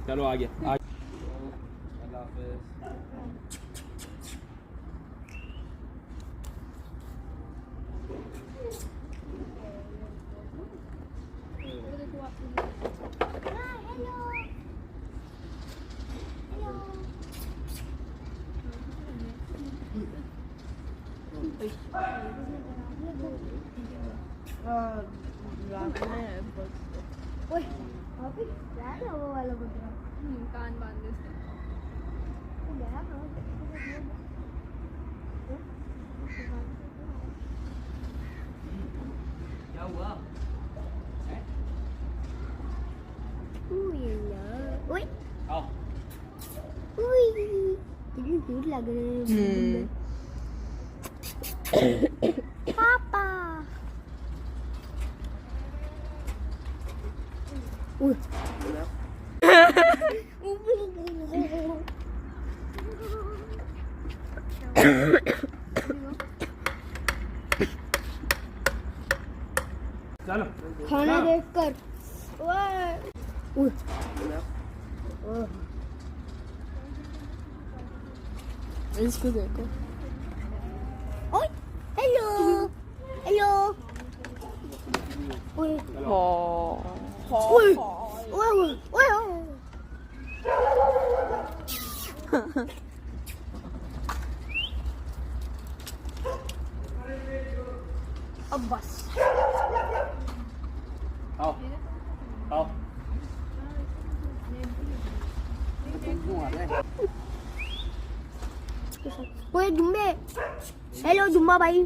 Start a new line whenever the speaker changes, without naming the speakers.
चलो आगे आगे।
कान बांध दे इसके।
क्या हुआ? आओ।
कितनी क्यूट लग रहे हैं पापा।
चलो
खाना देखकर
इसको देखो।
ओए हेलो हेलो ओए ओए ओए ओए अब बस
आओ आओ।
ओए जुम्बे हेलो जुम्बा भाई